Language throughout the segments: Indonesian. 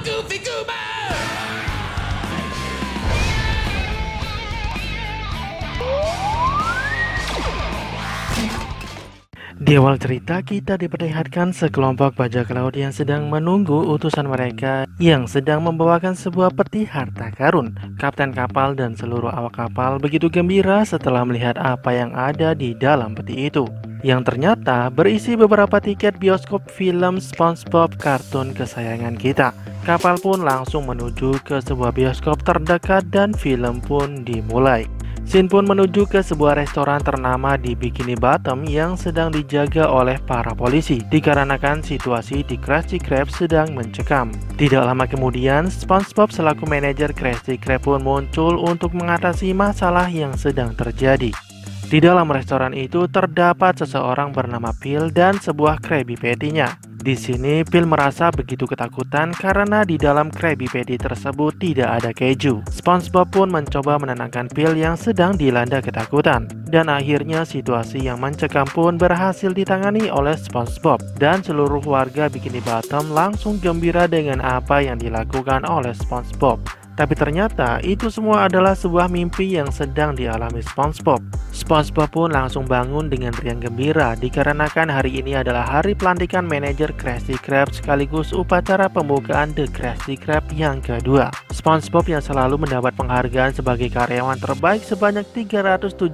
Goofy Goober! Di awal cerita kita diperlihatkan sekelompok bajak laut yang sedang menunggu utusan mereka yang sedang membawakan sebuah peti harta karun. Kapten kapal dan seluruh awak kapal begitu gembira setelah melihat apa yang ada di dalam peti itu, yang ternyata berisi beberapa tiket bioskop film SpongeBob kartun kesayangan kita. Kapal pun langsung menuju ke sebuah bioskop terdekat dan film pun dimulai. Scene pun menuju ke sebuah restoran ternama di Bikini Bottom yang sedang dijaga oleh para polisi dikarenakan situasi di Krusty Krab sedang mencekam. Tidak lama kemudian, SpongeBob selaku manajer Krusty Krab pun muncul untuk mengatasi masalah yang sedang terjadi. Di dalam restoran itu terdapat seseorang bernama Phil dan sebuah Krabby Patty-nya. Di sini Phil merasa begitu ketakutan karena di dalam Krabby Patty tersebut tidak ada keju. SpongeBob pun mencoba menenangkan Phil yang sedang dilanda ketakutan. Dan akhirnya situasi yang mencekam pun berhasil ditangani oleh SpongeBob. Dan seluruh warga Bikini Bottom langsung gembira dengan apa yang dilakukan oleh SpongeBob. Tapi ternyata itu semua adalah sebuah mimpi yang sedang dialami SpongeBob. SpongeBob pun langsung bangun dengan riang gembira dikarenakan hari ini adalah hari pelantikan manajer Krusty Krab sekaligus upacara pembukaan The Krusty Krab yang kedua. SpongeBob yang selalu mendapat penghargaan sebagai karyawan terbaik sebanyak 374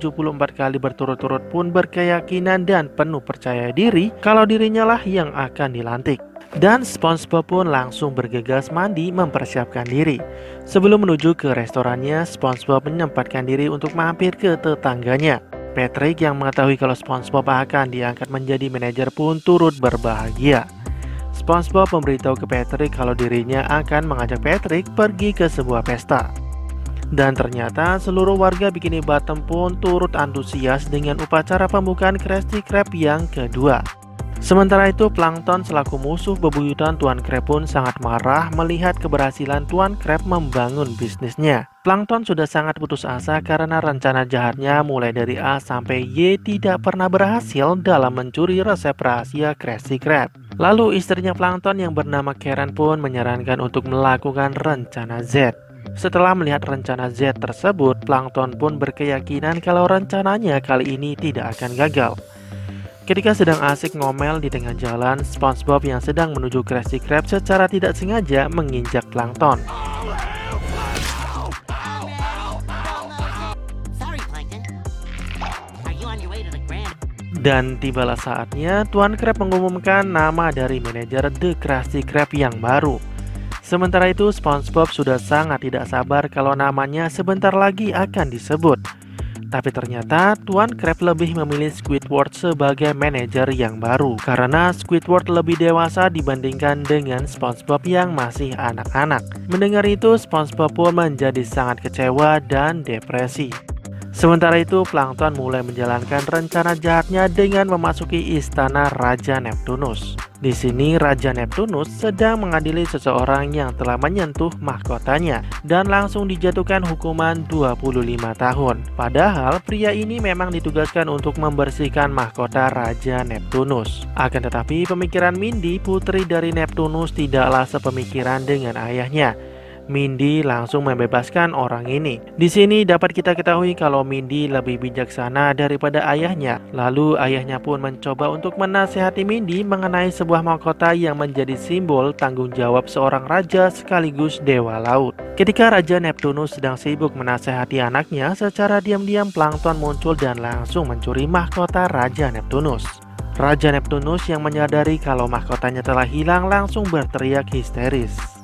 kali berturut-turut pun berkeyakinan dan penuh percaya diri kalau dirinya lah yang akan dilantik. Dan SpongeBob pun langsung bergegas mandi mempersiapkan diri. Sebelum menuju ke restorannya, SpongeBob menyempatkan diri untuk mampir ke tetangganya. Patrick yang mengetahui kalau SpongeBob akan diangkat menjadi manajer pun turut berbahagia. SpongeBob memberitahu ke Patrick kalau dirinya akan mengajak Patrick pergi ke sebuah pesta. Dan ternyata seluruh warga Bikini Bottom pun turut antusias dengan upacara pembukaan Krusty Krab yang kedua. Sementara itu, Plankton selaku musuh bebuyutan Tuan Krab pun sangat marah melihat keberhasilan Tuan Krab membangun bisnisnya. Plankton sudah sangat putus asa karena rencana jahatnya mulai dari A sampai Y tidak pernah berhasil dalam mencuri resep rahasia Krusty Krab. Lalu istrinya Plankton yang bernama Karen pun menyarankan untuk melakukan rencana Z. Setelah melihat rencana Z tersebut, Plankton pun berkeyakinan kalau rencananya kali ini tidak akan gagal. Ketika sedang asik ngomel di tengah jalan, SpongeBob yang sedang menuju Krusty Krab secara tidak sengaja menginjak Plankton. Dan tibalah saatnya Tuan Krab mengumumkan nama dari manajer The Krusty Krab yang baru. Sementara itu SpongeBob sudah sangat tidak sabar kalau namanya sebentar lagi akan disebut. Tapi ternyata Tuan Krab lebih memilih Squidward sebagai manajer yang baru karena Squidward lebih dewasa dibandingkan dengan SpongeBob yang masih anak-anak. Mendengar itu, SpongeBob pun menjadi sangat kecewa dan depresi. Sementara itu, Plankton mulai menjalankan rencana jahatnya dengan memasuki istana Raja Neptunus. Di sini Raja Neptunus sedang mengadili seseorang yang telah menyentuh mahkotanya dan langsung dijatuhkan hukuman 25 tahun. Padahal pria ini memang ditugaskan untuk membersihkan mahkota Raja Neptunus. Akan tetapi pemikiran Mindy, putri dari Neptunus, tidaklah sepemikiran dengan ayahnya. Mindy langsung membebaskan orang ini. Di sini dapat kita ketahui kalau Mindy lebih bijaksana daripada ayahnya. Lalu ayahnya pun mencoba untuk menasihati Mindy mengenai sebuah mahkota yang menjadi simbol tanggung jawab seorang raja sekaligus dewa laut. Ketika Raja Neptunus sedang sibuk menasihati anaknya, secara diam-diam Plankton muncul dan langsung mencuri mahkota Raja Neptunus. Raja Neptunus yang menyadari kalau mahkotanya telah hilang langsung berteriak histeris.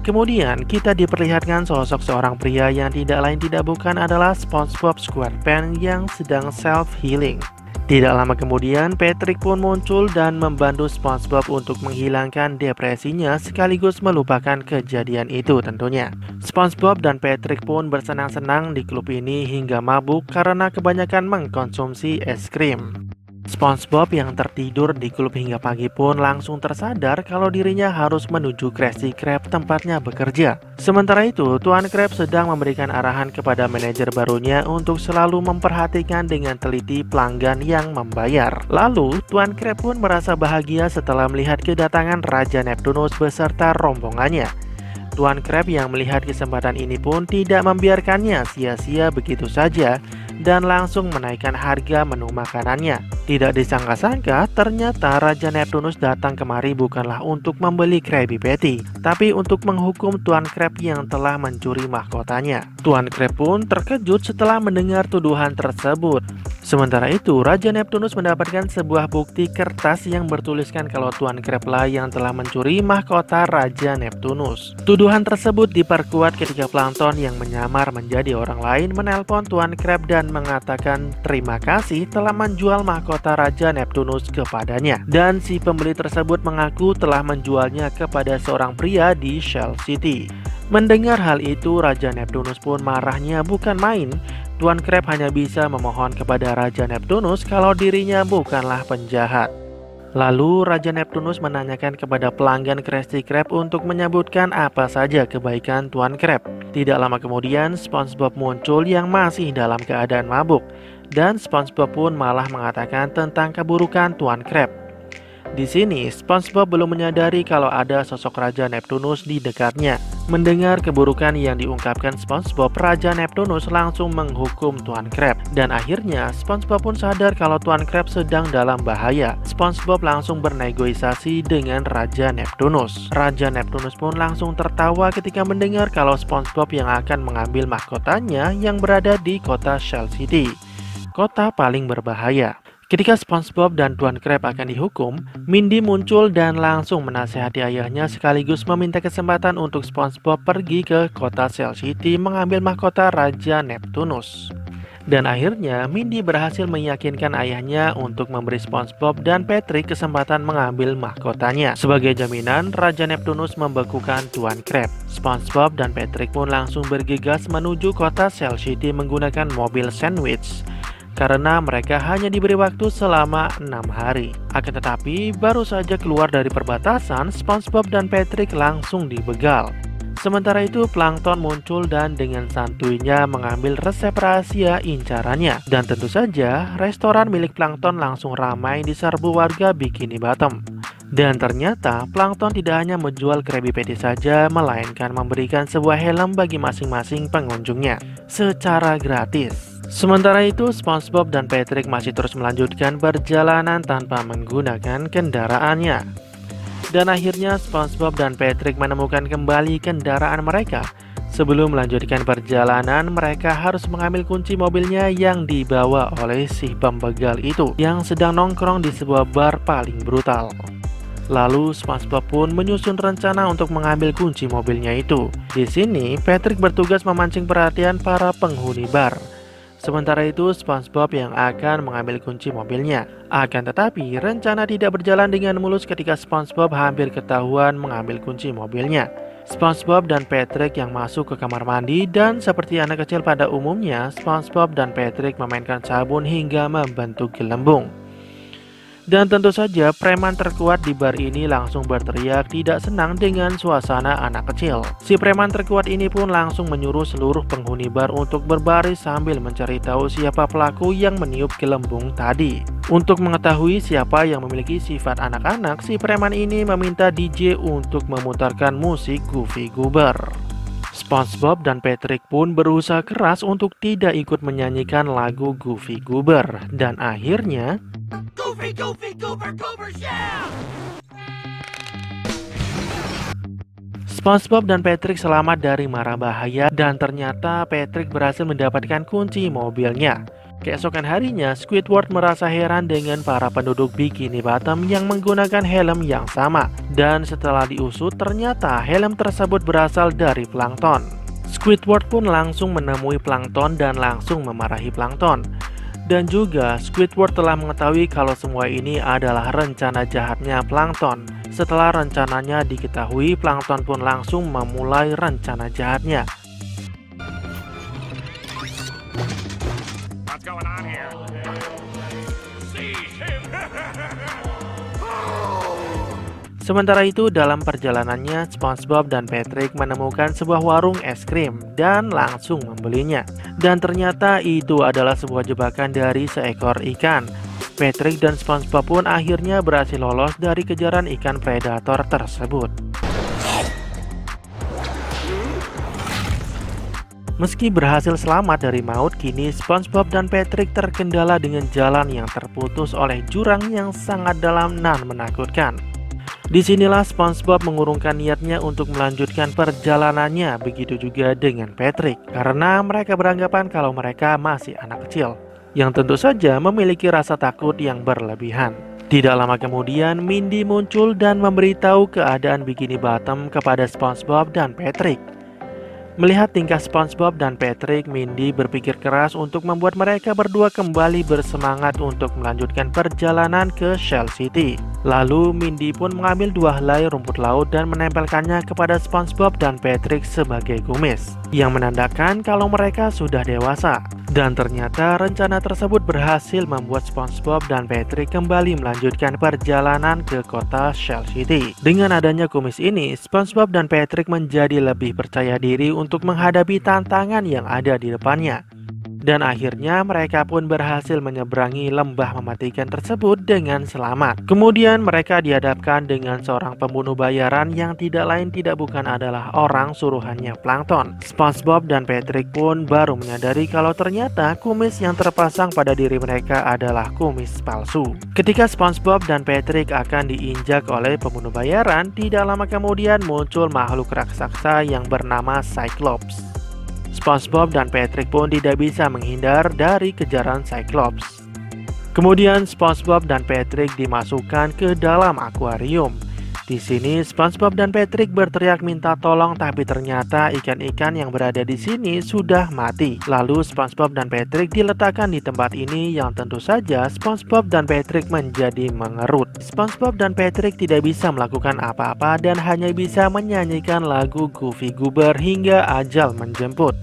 Kemudian kita diperlihatkan sosok seorang pria yang tidak lain tidak bukan adalah SpongeBob SquarePants yang sedang self-healing. Tidak lama kemudian Patrick pun muncul dan membantu SpongeBob untuk menghilangkan depresinya sekaligus melupakan kejadian itu tentunya. SpongeBob dan Patrick pun bersenang-senang di klub ini hingga mabuk karena kebanyakan mengkonsumsi es krim. SpongeBob yang tertidur di klub hingga pagi pun langsung tersadar kalau dirinya harus menuju Krusty Krab tempatnya bekerja. Sementara itu, Tuan Krab sedang memberikan arahan kepada manajer barunya untuk selalu memperhatikan dengan teliti pelanggan yang membayar. Lalu, Tuan Krab pun merasa bahagia setelah melihat kedatangan Raja Neptunus beserta rombongannya. Tuan Crab yang melihat kesempatan ini pun tidak membiarkannya sia-sia begitu saja dan langsung menaikkan harga menu makanannya. Tidak disangka-sangka, ternyata Raja Neptunus datang kemari bukanlah untuk membeli Krabby Patty, tapi untuk menghukum Tuan Crab yang telah mencuri mahkotanya. Tuan Crab pun terkejut setelah mendengar tuduhan tersebut. Sementara itu, Raja Neptunus mendapatkan sebuah bukti kertas yang bertuliskan kalau Tuan Crab lah yang telah mencuri mahkota Raja Neptunus. Tuduhan tersebut diperkuat ketika Plankton yang menyamar menjadi orang lain menelpon Tuan Crab dan mengatakan terima kasih telah menjual mahkota Raja Neptunus kepadanya. Dan si pembeli tersebut mengaku telah menjualnya kepada seorang pria di Shell City. Mendengar hal itu, Raja Neptunus pun marahnya bukan main. Tuan Crab hanya bisa memohon kepada Raja Neptunus kalau dirinya bukanlah penjahat. Lalu Raja Neptunus menanyakan kepada pelanggan Krusty Krab untuk menyebutkan apa saja kebaikan Tuan Crab. Tidak lama kemudian SpongeBob muncul yang masih dalam keadaan mabuk, dan SpongeBob pun malah mengatakan tentang keburukan Tuan Crab. Di sini SpongeBob belum menyadari kalau ada sosok Raja Neptunus di dekatnya. Mendengar keburukan yang diungkapkan SpongeBob, Raja Neptunus langsung menghukum Tuan Crab. Dan akhirnya SpongeBob pun sadar kalau Tuan Crab sedang dalam bahaya. SpongeBob langsung bernegosiasi dengan Raja Neptunus. Raja Neptunus pun langsung tertawa ketika mendengar kalau SpongeBob yang akan mengambil mahkotanya yang berada di kota Shell City, kota paling berbahaya. Ketika SpongeBob dan Tuan Crab akan dihukum, Mindy muncul dan langsung menasihati ayahnya sekaligus meminta kesempatan untuk SpongeBob pergi ke kota Shell City mengambil mahkota Raja Neptunus. Dan akhirnya Mindy berhasil meyakinkan ayahnya untuk memberi SpongeBob dan Patrick kesempatan mengambil mahkotanya. Sebagai jaminan, Raja Neptunus membekukan Tuan Crab. SpongeBob dan Patrick pun langsung bergegas menuju kota Shell City menggunakan mobil sandwich, karena mereka hanya diberi waktu selama 6 hari. Akan tetapi, baru saja keluar dari perbatasan, SpongeBob dan Patrick langsung dibegal. Sementara itu, Plankton muncul dan dengan santuinya mengambil resep rahasia incarannya. Dan tentu saja, restoran milik Plankton langsung ramai diserbu warga Bikini Bottom. Dan ternyata, Plankton tidak hanya menjual Krabby Patty saja, melainkan memberikan sebuah helm bagi masing-masing pengunjungnya secara gratis. Sementara itu, SpongeBob dan Patrick masih terus melanjutkan perjalanan tanpa menggunakan kendaraannya. Dan akhirnya SpongeBob dan Patrick menemukan kembali kendaraan mereka. Sebelum melanjutkan perjalanan, mereka harus mengambil kunci mobilnya yang dibawa oleh si pembegal itu yang sedang nongkrong di sebuah bar paling brutal. Lalu SpongeBob pun menyusun rencana untuk mengambil kunci mobilnya itu. Di sini, Patrick bertugas memancing perhatian para penghuni bar. Sementara itu, SpongeBob yang akan mengambil kunci mobilnya. Akan tetapi, rencana tidak berjalan dengan mulus ketika SpongeBob hampir ketahuan mengambil kunci mobilnya. SpongeBob dan Patrick yang masuk ke kamar mandi, dan seperti anak kecil pada umumnya, SpongeBob dan Patrick memainkan sabun hingga membentuk gelembung. Dan tentu saja preman terkuat di bar ini langsung berteriak tidak senang dengan suasana anak kecil. Si preman terkuat ini pun langsung menyuruh seluruh penghuni bar untuk berbaris sambil mencari tahu siapa pelaku yang meniup gelembung tadi. Untuk mengetahui siapa yang memiliki sifat anak-anak, si preman ini meminta DJ untuk memutarkan musik Goofy Goober. SpongeBob dan Patrick pun berusaha keras untuk tidak ikut menyanyikan lagu Goofy Goober. Dan akhirnya Goofy, Goofy, Goober, Goober, yeah! SpongeBob dan Patrick selamat dari mara bahaya, dan ternyata Patrick berhasil mendapatkan kunci mobilnya. Keesokan harinya, Squidward merasa heran dengan para penduduk Bikini Bottom yang menggunakan helm yang sama. Dan setelah diusut, ternyata helm tersebut berasal dari Plankton. Squidward pun langsung menemui Plankton dan langsung memarahi Plankton. Dan juga Squidward telah mengetahui kalau semua ini adalah rencana jahatnya Plankton. Setelah rencananya diketahui, Plankton pun langsung memulai rencana jahatnya. What's going on here? See him! Sementara itu, dalam perjalanannya, SpongeBob dan Patrick menemukan sebuah warung es krim dan langsung membelinya. Dan ternyata itu adalah sebuah jebakan dari seekor ikan. Patrick dan SpongeBob pun akhirnya berhasil lolos dari kejaran ikan predator tersebut. Meski berhasil selamat dari maut, kini SpongeBob dan Patrick terkendala dengan jalan yang terputus oleh jurang yang sangat dalam dan menakutkan. Disinilah SpongeBob mengurungkan niatnya untuk melanjutkan perjalanannya, begitu juga dengan Patrick, karena mereka beranggapan kalau mereka masih anak kecil, yang tentu saja memiliki rasa takut yang berlebihan. Tidak lama kemudian, Mindy muncul dan memberitahu keadaan Bikini Bottom kepada SpongeBob dan Patrick. Melihat tingkah SpongeBob dan Patrick, Mindy berpikir keras untuk membuat mereka berdua kembali bersemangat untuk melanjutkan perjalanan ke Shell City. Lalu Mindy pun mengambil 2 helai rumput laut dan menempelkannya kepada SpongeBob dan Patrick sebagai kumis, yang menandakan kalau mereka sudah dewasa. Dan ternyata rencana tersebut berhasil membuat SpongeBob dan Patrick kembali melanjutkan perjalanan ke kota Shell City. Dengan adanya kumis ini, SpongeBob dan Patrick menjadi lebih percaya diri untuk menghadapi tantangan yang ada di depannya. Dan akhirnya mereka pun berhasil menyeberangi lembah mematikan tersebut dengan selamat. Kemudian mereka dihadapkan dengan seorang pembunuh bayaran yang tidak lain tidak bukan adalah orang suruhannya Plankton. SpongeBob dan Patrick pun baru menyadari kalau ternyata kumis yang terpasang pada diri mereka adalah kumis palsu. Ketika SpongeBob dan Patrick akan diinjak oleh pembunuh bayaran, tidak lama kemudian muncul makhluk raksasa yang bernama Cyclops. SpongeBob dan Patrick pun tidak bisa menghindar dari kejaran Cyclops. Kemudian SpongeBob dan Patrick dimasukkan ke dalam akuarium. Di sini SpongeBob dan Patrick berteriak minta tolong, tapi ternyata ikan-ikan yang berada di sini sudah mati. Lalu SpongeBob dan Patrick diletakkan di tempat ini yang tentu saja SpongeBob dan Patrick menjadi mengerut. SpongeBob dan Patrick tidak bisa melakukan apa-apa dan hanya bisa menyanyikan lagu Goofy Goober hingga ajal menjemput.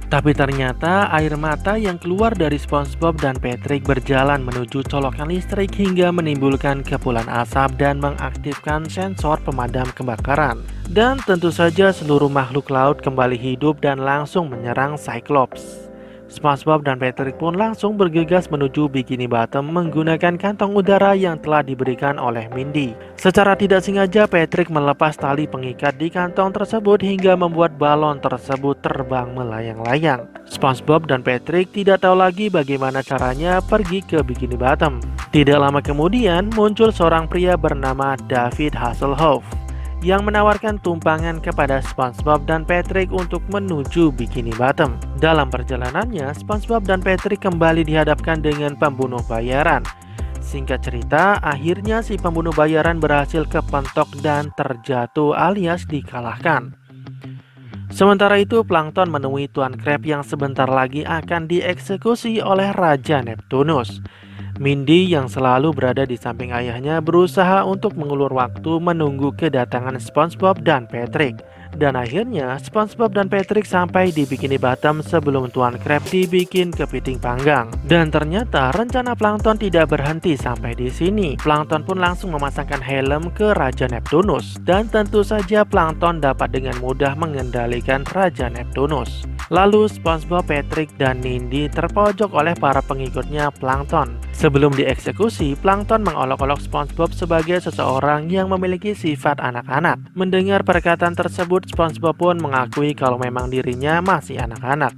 Tapi ternyata air mata yang keluar dari SpongeBob dan Patrick berjalan menuju colokan listrik hingga menimbulkan kepulan asap dan mengaktifkan sensor pemadam kebakaran. Dan tentu saja seluruh makhluk laut kembali hidup dan langsung menyerang Cyclops. SpongeBob dan Patrick pun langsung bergegas menuju Bikini Bottom menggunakan kantong udara yang telah diberikan oleh Mindy. Secara tidak sengaja Patrick melepas tali pengikat di kantong tersebut hingga membuat balon tersebut terbang melayang-layang. SpongeBob dan Patrick tidak tahu lagi bagaimana caranya pergi ke Bikini Bottom. Tidak lama kemudian muncul seorang pria bernama David Hasselhoff yang menawarkan tumpangan kepada SpongeBob dan Patrick untuk menuju Bikini Bottom. Dalam perjalanannya, SpongeBob dan Patrick kembali dihadapkan dengan pembunuh bayaran. Singkat cerita, akhirnya si pembunuh bayaran berhasil kepentok dan terjatuh alias dikalahkan. Sementara itu, Plankton menemui Tuan Crab yang sebentar lagi akan dieksekusi oleh Raja Neptunus. Mindy yang selalu berada di samping ayahnya berusaha untuk mengulur waktu menunggu kedatangan SpongeBob dan Patrick. Dan akhirnya SpongeBob dan Patrick sampai di Bikini Bottom sebelum Tuan Crab dibikin kepiting panggang. Dan ternyata rencana Plankton tidak berhenti sampai di sini. Plankton pun langsung memasangkan helm ke Raja Neptunus. Dan tentu saja Plankton dapat dengan mudah mengendalikan Raja Neptunus. Lalu SpongeBob, Patrick, dan Mindy terpojok oleh para pengikutnya Plankton. Sebelum dieksekusi, Plankton mengolok-olok SpongeBob sebagai seseorang yang memiliki sifat anak-anak. Mendengar perkataan tersebut, SpongeBob pun mengakui kalau memang dirinya masih anak-anak.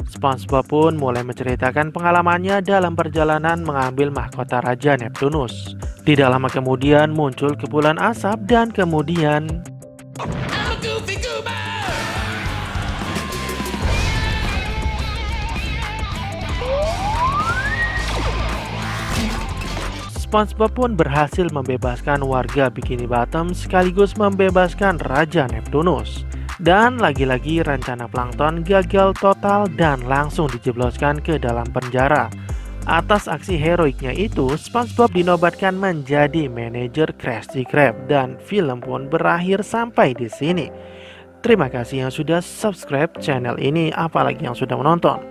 SpongeBob pun mulai menceritakan pengalamannya dalam perjalanan mengambil mahkota Raja Neptunus. Tidak lama kemudian muncul kepulan asap dan kemudian SpongeBob pun berhasil membebaskan warga Bikini Bottom sekaligus membebaskan Raja Neptunus. Dan lagi-lagi rencana Plankton gagal total dan langsung dijebloskan ke dalam penjara. Atas aksi heroiknya itu, SpongeBob dinobatkan menjadi manajer Krusty Krab dan film pun berakhir sampai di sini. Terima kasih yang sudah subscribe channel ini, apalagi yang sudah menonton.